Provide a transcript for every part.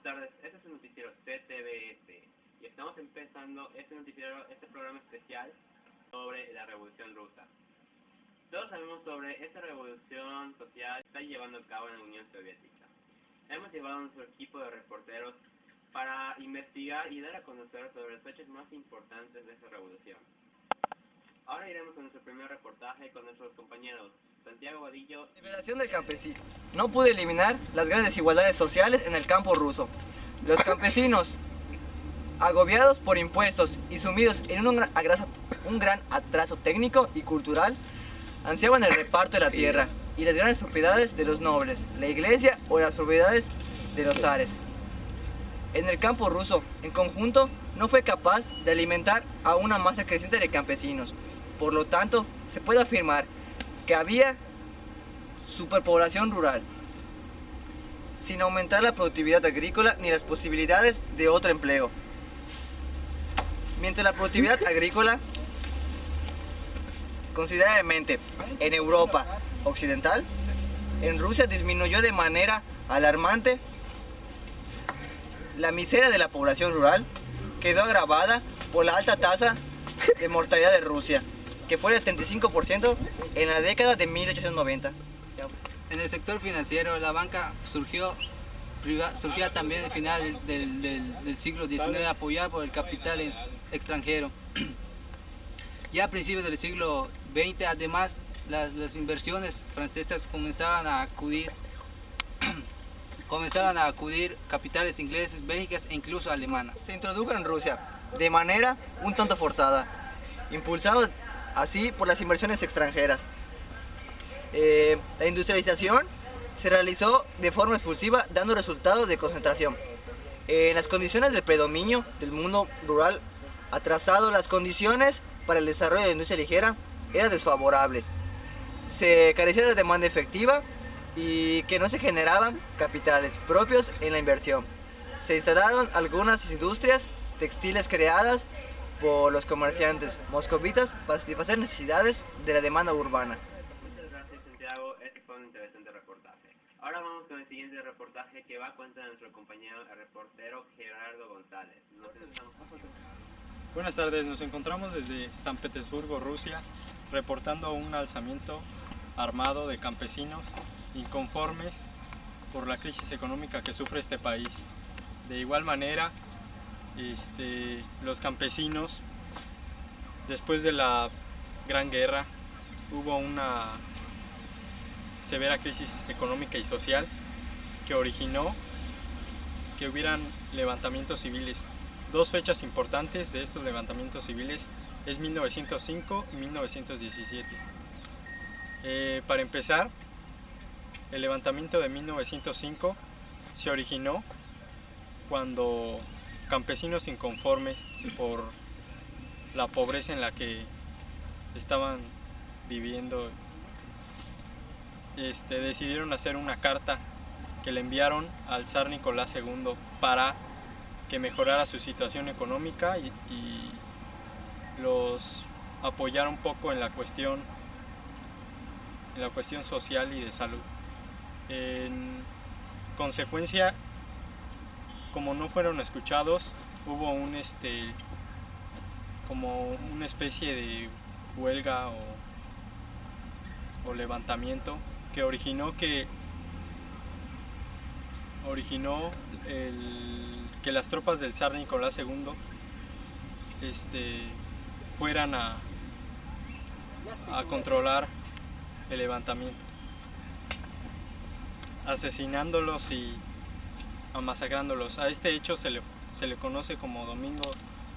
tardes, este es el noticiero CTBS y estamos empezando este programa especial sobre la Revolución Rusa. Todos sabemos sobre esta revolución social que está llevando a cabo en la Unión Soviética. Hemos llevado a nuestro equipo de reporteros para investigar y dar a conocer sobre los hechos más importantes de esta revolución. Ahora iremos a nuestro primer reportaje con nuestros compañeros Santiago Vadillo. La liberación del campesino no pudo eliminar las grandes desigualdades sociales en el campo ruso. Los campesinos, agobiados por impuestos y sumidos en un gran atraso técnico y cultural, ansiaban el reparto de la tierra y las grandes propiedades de los nobles, la iglesia o las propiedades de los zares. En el campo ruso, en conjunto, no fue capaz de alimentar a una masa creciente de campesinos. Por lo tanto, se puede afirmar que había superpoblación rural, sin aumentar la productividad agrícola ni las posibilidades de otro empleo. Mientras la productividad agrícola, considerablemente en Europa occidental, en Rusia disminuyó de manera alarmante, la miseria de la población rural quedó agravada por la alta tasa de mortalidad de Rusia, que fue del 75% en la década de 1890. En el sector financiero, la banca surgió también al final del siglo XIX, apoyada por el capital extranjero. Ya a principios del siglo XX, además, las inversiones francesas comenzaron a acudir capitales ingleses, belgas e incluso alemanas. Se introdujo en Rusia de manera un tanto forzada, impulsado así por las inversiones extranjeras. La industrialización se realizó de forma expulsiva, dando resultados de concentración. En las condiciones de predominio del mundo rural atrasado, las condiciones para el desarrollo de la industria ligera eran desfavorables. Se carecía de demanda efectiva y que no se generaban capitales propios en la inversión. Se instalaron algunas industrias textiles creadas por los comerciantes moscovitas para satisfacer necesidades de la demanda urbana. Muchas gracias, Santiago, este fue un interesante reportaje. Ahora vamos con el siguiente reportaje que va a cuenta de nuestro compañero el reportero Gerardo González. Buenas tardes, nos encontramos desde San Petersburgo, Rusia, reportando un alzamiento armado de campesinos inconformes por la crisis económica que sufre este país. De igual manera, los campesinos, después de la Gran Guerra, hubo una severa crisis económica y social que originó que hubieran levantamientos civiles. Dos fechas importantes de estos levantamientos civiles es 1905 y 1917. Para empezar, el levantamiento de 1905 se originó cuando campesinos inconformes por la pobreza en la que estaban viviendo, decidieron hacer una carta que le enviaron al zar Nicolás II para que mejorara su situación económica y los apoyara un poco en la cuestión social y de salud. En consecuencia, como no fueron escuchados, hubo como una especie de huelga o levantamiento que originó que las tropas del zar Nicolás II fueran a controlar el levantamiento, asesinándolos y masacrándolos. A este hecho se le conoce como Domingo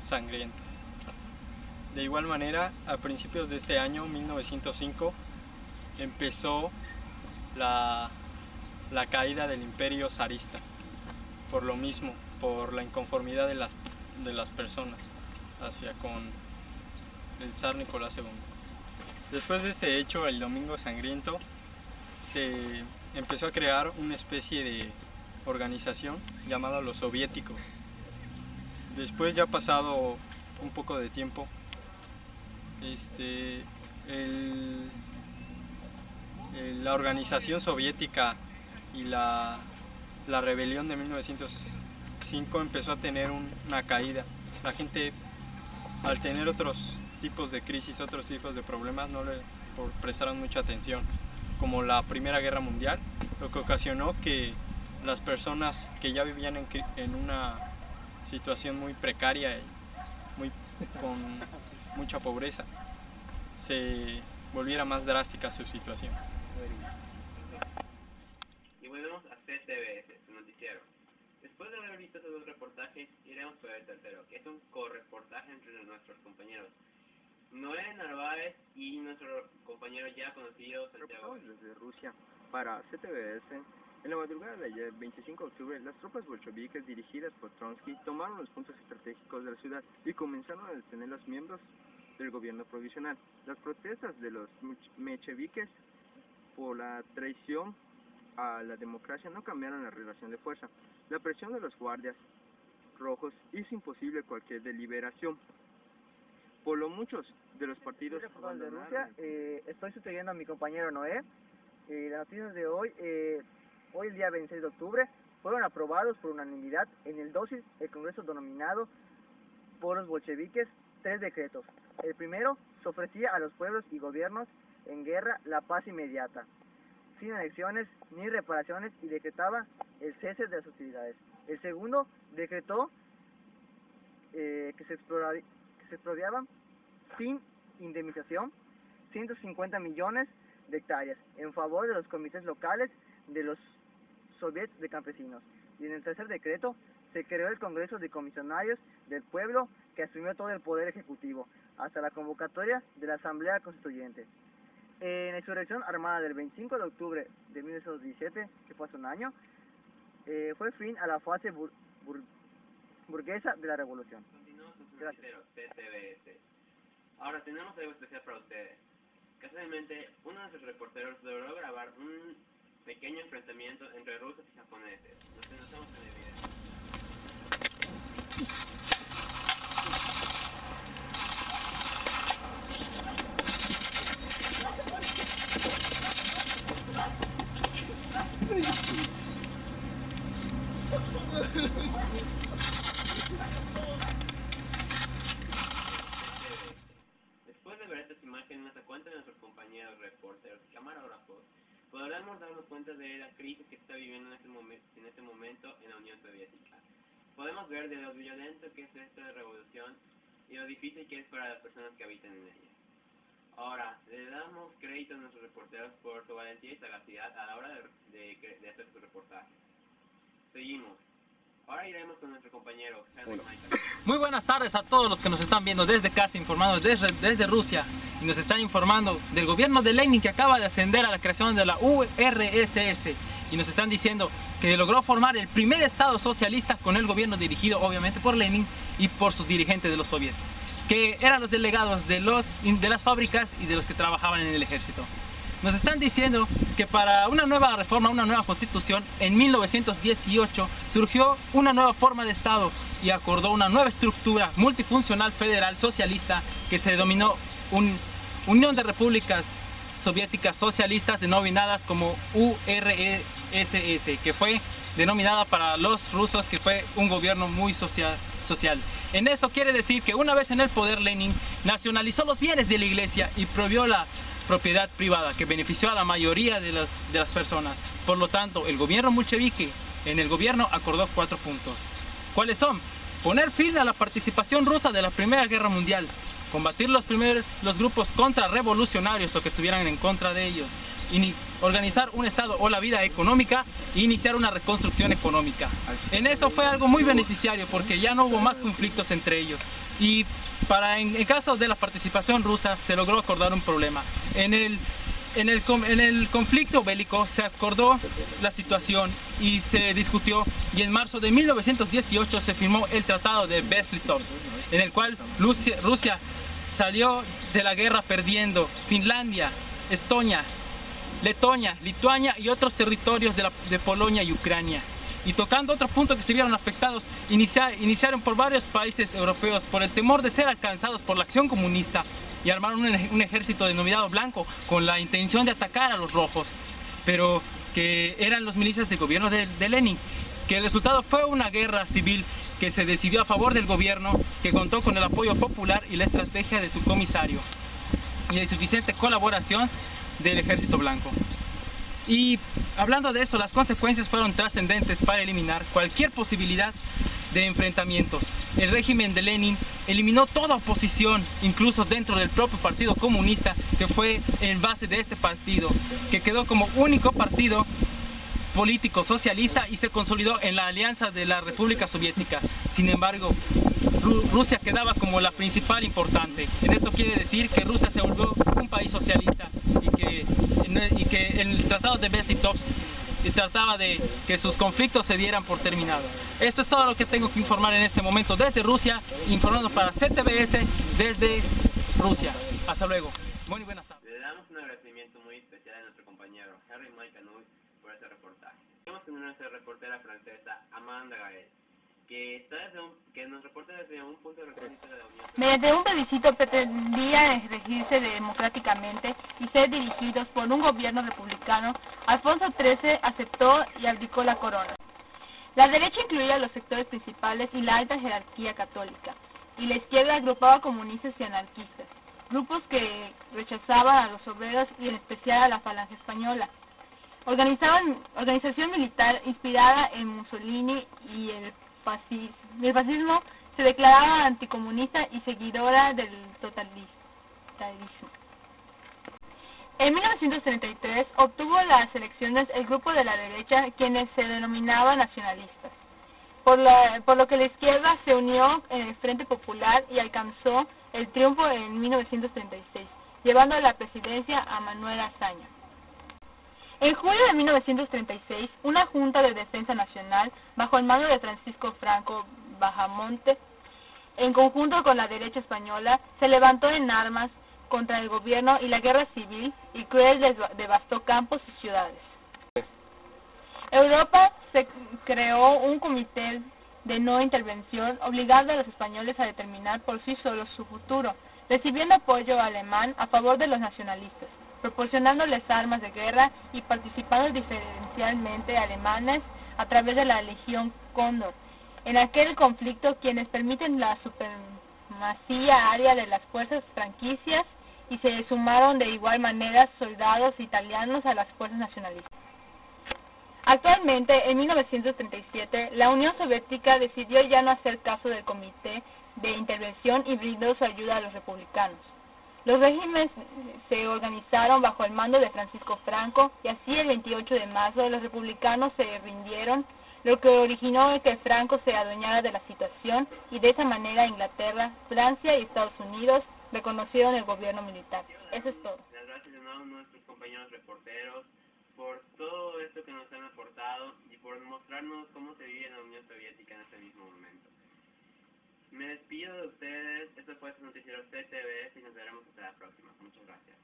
Sangriento. De igual manera, a principios de este año, 1905, empezó la caída del imperio zarista, por lo mismo, por la inconformidad de las personas hacia con el zar Nicolás II. Después de este hecho, el Domingo Sangriento, se empezó a crear una especie de organización llamada los soviéticos. Después, ya pasado un poco de tiempo, la organización soviética y la rebelión de 1945 empezó a tener una caída. La gente, al tener otros tipos de crisis, otros tipos de problemas, no le prestaron mucha atención, como la Primera Guerra Mundial, lo que ocasionó que las personas que ya vivían en una situación muy precaria y con mucha pobreza, se volviera más drástica su situación. Y volvemos a CTBS, su noticiero. Después de haber visto estos dos reportajes, iremos por el tercero, que es un correportaje entre nuestros compañeros Noé Narváez y nuestro compañero ya conocido Santiago. Desde Rusia para CTBS, en la madrugada de ayer, 25 de octubre, las tropas bolcheviques dirigidas por Trotsky tomaron los puntos estratégicos de la ciudad y comenzaron a detener a los miembros del gobierno provisional. Las protestas de los mencheviques por la traición a la democracia no cambiaron la relación de fuerza. La presión de los guardias rojos hizo imposible cualquier deliberación. Por lo muchos de los partidos de Rusia, estoy sucediendo a mi compañero Noé. Las noticias de hoy, hoy el día 26 de octubre, fueron aprobados por unanimidad en el dosis del Congreso denominado por los bolcheviques 3 decretos. El primero se ofrecía a los pueblos y gobiernos en guerra la paz inmediata, sin anexiones ni reparaciones, y decretaba el cese de las hostilidades. El segundo decretó que se expropiaban sin indemnización 150 millones de hectáreas en favor de los comités locales de los soviets de campesinos. Y en el tercer decreto se creó el Congreso de Comisionarios del Pueblo, que asumió todo el poder ejecutivo hasta la convocatoria de la Asamblea Constituyente. En la insurrección armada del 25 de octubre de 1917, que fue hace un año, fue fin a la fase burguesa de la revolución. Continuamos con su noticiero, CTBS. Ahora tenemos algo especial para ustedes. Casualmente, uno de nuestros reporteros logró grabar un pequeño enfrentamiento entre rusos y japoneses. Nos notamos en el video. Después de ver estas imágenes a cuenta de nuestros compañeros reporteros y camarógrafos, podremos darnos cuenta de la crisis que está viviendo en este momento en la Unión Soviética. Podemos ver de lo violento que es esta revolución y lo difícil que es para las personas que habitan en ella. Ahora, le damos crédito a nuestros reporteros por su valentía y sagacidad a la hora de hacer su reportaje. Seguimos. Ahora iremos con nuestro compañero Henry Michael. Muy buenas tardes a todos los que nos están viendo desde casa, informados desde Rusia, y nos están informando del gobierno de Lenin, que acaba de ascender a la creación de la URSS, y nos están diciendo que logró formar el primer estado socialista con el gobierno dirigido obviamente por Lenin y por sus dirigentes de los soviets, que eran los delegados de las fábricas y de los que trabajaban en el ejército. Nos están diciendo que para una nueva reforma, una nueva constitución, en 1918 surgió una nueva forma de Estado y acordó una nueva estructura multifuncional federal socialista que se denominó Unión de Repúblicas Soviéticas Socialistas, denominadas como URSS, que fue denominada para los rusos que fue un gobierno muy social. En eso quiere decir que una vez en el poder, Lenin nacionalizó los bienes de la iglesia y prohibió la propiedad privada, que benefició a la mayoría de las personas. Por lo tanto, el gobierno bolchevique en el gobierno acordó 4 puntos. ¿Cuáles son? Poner fin a la participación rusa de la Primera Guerra Mundial, combatir los grupos contrarrevolucionarios o que estuvieran en contra de ellos, organizar un estado o la vida económica e iniciar una reconstrucción económica. En eso fue algo muy beneficiario porque ya no hubo más conflictos entre ellos. Y en caso de la participación rusa se logró acordar un problema. En el conflicto bélico se acordó la situación y se discutió, y en marzo de 1918 se firmó el Tratado de Brest-Litovsk, en el cual Rusia salió de la guerra perdiendo Finlandia, Estonia, Letonia, Lituania y otros territorios de Polonia y Ucrania. Y tocando otro punto que se vieron afectados, iniciaron por varios países europeos por el temor de ser alcanzados por la acción comunista, y armaron un ejército denominado Blanco con la intención de atacar a los rojos, pero que eran los milicias del gobierno de Lenin, que el resultado fue una guerra civil que se decidió a favor del gobierno, que contó con el apoyo popular y la estrategia de su comisario y la insuficiente colaboración del Ejército Blanco. Y hablando de eso, las consecuencias fueron trascendentes para eliminar cualquier posibilidad de enfrentamientos. El régimen de Lenin eliminó toda oposición, incluso dentro del propio Partido Comunista, que fue en base de este partido, que quedó como único partido político socialista y se consolidó en la alianza de la República Soviética. Sin embargo, Rusia quedaba como la principal importante. En esto quiere decir que Rusia se volvió un país socialista y que en el Tratado de Brest-Litovsk trataba de que sus conflictos se dieran por terminado. Esto es todo lo que tengo que informar en este momento desde Rusia, informando para CTBS desde Rusia. Hasta luego. Muy buenas tardes. Le damos un agradecimiento muy especial a nuestro compañero Henry Malcanut por este reportaje. Tenemos con nuestra reportera francesa Amanda Gael, que nos reporta desde un punto de referencia de la Unión. Mediante un plebiscito pretendía elegirse democráticamente y ser dirigidos por un gobierno republicano, Alfonso XIII aceptó y abdicó la corona. La derecha incluía los sectores principales y la alta jerarquía católica, y la izquierda agrupaba comunistas y anarquistas, grupos que rechazaban a los obreros y en especial a la Falange Española. Organización militar inspirada en Mussolini y el fascismo, se declaraba anticomunista y seguidora del totalitarismo. En 1933 obtuvo las elecciones el grupo de la derecha, quienes se denominaban nacionalistas, por lo que la izquierda se unió en el Frente Popular y alcanzó el triunfo en 1936, llevando a la presidencia a Manuel Azaña. En julio de 1936, una Junta de Defensa Nacional, bajo el mando de Francisco Franco Bahamonde, en conjunto con la derecha española, se levantó en armas contra el gobierno y la guerra civil y cruel devastó campos y ciudades. Europa se creó un comité de no intervención, obligando a los españoles a determinar por sí solos su futuro, recibiendo apoyo alemán a favor de los nacionalistas, proporcionándoles armas de guerra y participando diferencialmente alemanes a través de la Legión Cóndor. En aquel conflicto, quienes permiten la supremacía aérea de las fuerzas franquistas y se sumaron de igual manera soldados italianos a las fuerzas nacionalistas. Actualmente, en 1937, la Unión Soviética decidió ya no hacer caso del comité de intervención y brindó su ayuda a los republicanos. Los regímenes se organizaron bajo el mando de Francisco Franco y así el 28 de marzo los republicanos se rindieron, lo que originó que Franco se adueñara de la situación y de esa manera Inglaterra, Francia y Estados Unidos reconocieron el gobierno militar. Eso es todo. Las gracias de nuevo a nuestros compañeros reporteros por todo esto que nos han aportado y por mostrarnos cómo se vive en la Unión Soviética en este mismo momento. Me despido de ustedes, esto fue su noticiero CTBS y nos veremos hasta la próxima. Muchas gracias.